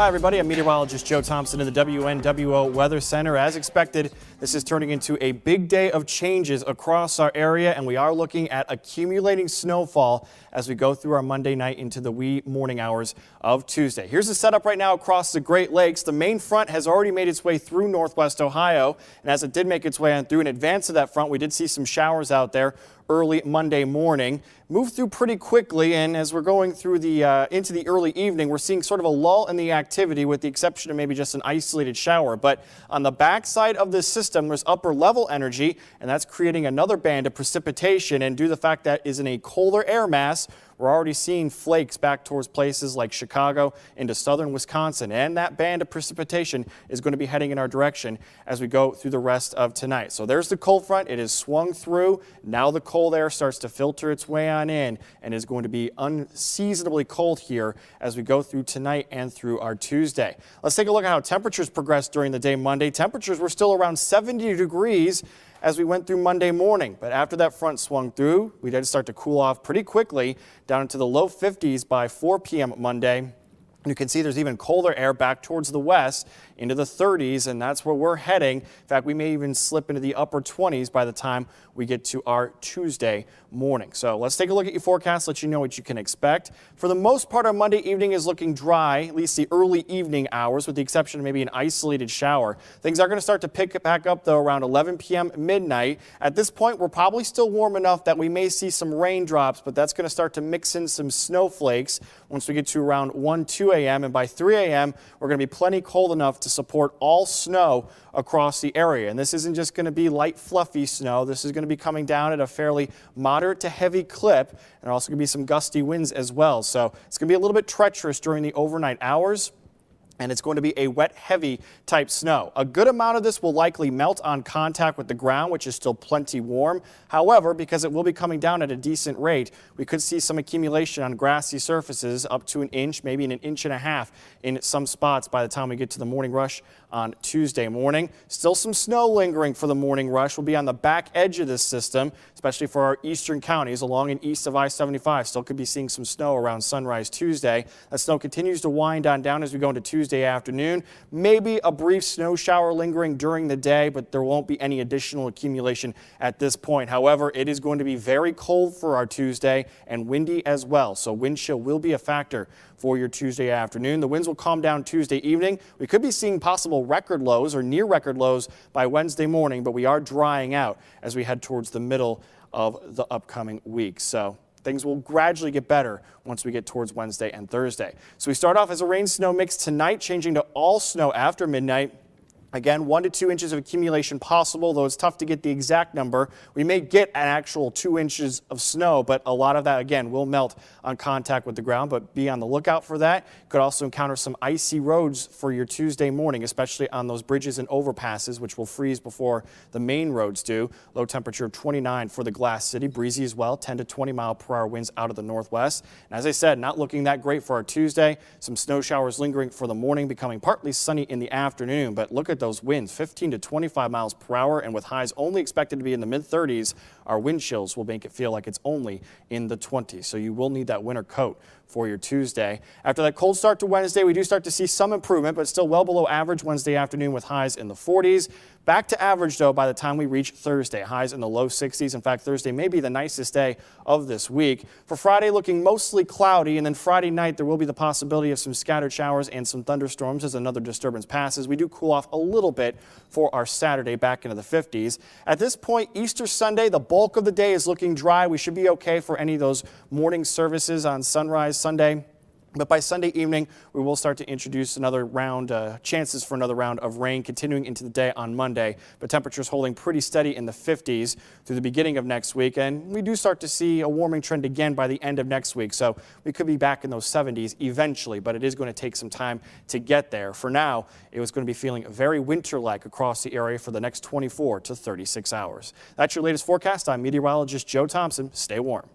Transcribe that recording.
Hi everybody, I'm meteorologist Joe Thompson in the WNWO Weather Center. As expected, this is turning into a big day of changes across our area, and we are looking at accumulating snowfall as we go through our Monday night into the wee morning hours of Tuesday. Here's the setup right now across the Great Lakes. The main front has already made its way through northwest Ohio, and as it did make its way on through in advance of that front, we did see some showers out there early Monday morning. Moved through pretty quickly, and as we're going through the into the early evening, we're seeing sort of a lull in the activity with the exception of maybe just an isolated shower. But on the backside of this system, there's upper level energy, and that's creating another band of precipitation. And due to the fact that is in a colder air mass, we're already seeing flakes back towards places like Chicago into southern Wisconsin, and that band of precipitation is going to be heading in our direction as we go through the rest of tonight. So there's the cold front. It has swung through. Now the cold air starts to filter its way on in and is going to be unseasonably cold here as we go through tonight and through our Tuesday. Let's take a look at how temperatures progressed during the day Monday. Temperatures were still around 70 degrees as we went through Monday morning. But after that front swung through, we did start to cool off pretty quickly down into the low 50s by 4 p.m. Monday. You can see there's even colder air back towards the west into the 30s, and that's where we're heading. In fact, we may even slip into the upper 20s by the time we get to our Tuesday morning. So let's take a look at your forecast, let you know what you can expect. For the most part, our Monday evening is looking dry, at least the early evening hours, with the exception of maybe an isolated shower. Things are going to start to pick it back up, though, around 11 p.m. midnight. At this point, we're probably still warm enough that we may see some raindrops, but that's going to start to mix in some snowflakes once we get to around 1, 2 a.m. And by 3 a.m., we're going to be plenty cold enough to support all snow across the area. And this isn't just going to be light, fluffy snow. This is going to be coming down at a fairly moderate to heavy clip, and there are also going to be some gusty winds as well. So it's going to be a little bit treacherous during the overnight hours, and it's going to be a wet, heavy type snow. A good amount of this will likely melt on contact with the ground, which is still plenty warm. However, because it will be coming down at a decent rate, we could see some accumulation on grassy surfaces up to an inch, maybe an inch and a half in some spots by the time we get to the morning rush on Tuesday morning. Still some snow lingering for the morning rush. We'll be on the back edge of this system, especially for our eastern counties along and east of I-75. Still could be seeing some snow around sunrise Tuesday. That snow continues to wind on down as we go into Tuesday afternoon. Maybe a brief snow shower lingering during the day, but there won't be any additional accumulation at this point. However, it is going to be very cold for our Tuesday and windy as well. So wind chill will be a factor for your Tuesday afternoon. The winds will calm down Tuesday evening. We could be seeing possible record lows or near record lows by Wednesday morning, but we are drying out as we head towards the middle of the upcoming week. So things will gradually get better once we get towards Wednesday and Thursday. So we start off as a rain-snow mix tonight, changing to all snow after midnight. Again, 1 to 2 inches of accumulation possible, though it's tough to get the exact number. We may get an actual 2 inches of snow, but a lot of that, again, will melt on contact with the ground, but be on the lookout for that. Could also encounter some icy roads for your Tuesday morning, especially on those bridges and overpasses, which will freeze before the main roads do. Low temperature of 29 for the Glass City. Breezy as well, 10 to 20 mile per hour winds out of the northwest. And as I said, not looking that great for our Tuesday. Some snow showers lingering for the morning, becoming partly sunny in the afternoon, but look at those winds, 15 to 25 miles per hour, and with highs only expected to be in the mid-30s, our wind chills will make it feel like it's only in the 20s. So you will need that winter coat for your Tuesday. After that cold start to Wednesday, we do start to see some improvement, but still well below average Wednesday afternoon with highs in the 40s. Back to average, though, by the time we reach Thursday. Highs in the low 60s. In fact, Thursday may be the nicest day of this week. For Friday, looking mostly cloudy, and then Friday night, there will be the possibility of some scattered showers and some thunderstorms as another disturbance passes. We do cool off a little bit for our Saturday back into the 50s. At this point, Easter Sunday, the bulk of the day is looking dry. We should be okay for any of those morning services on sunrise Sunday. But by Sunday evening, we will start to introduce another round, chances for another round of rain continuing into the day on Monday. But temperatures holding pretty steady in the 50s through the beginning of next week. And we do start to see a warming trend again by the end of next week. So we could be back in those 70s eventually, but it is going to take some time to get there. For now, it was going to be feeling very winter-like across the area for the next 24 to 36 hours. That's your latest forecast. I'm meteorologist Joe Thompson. Stay warm.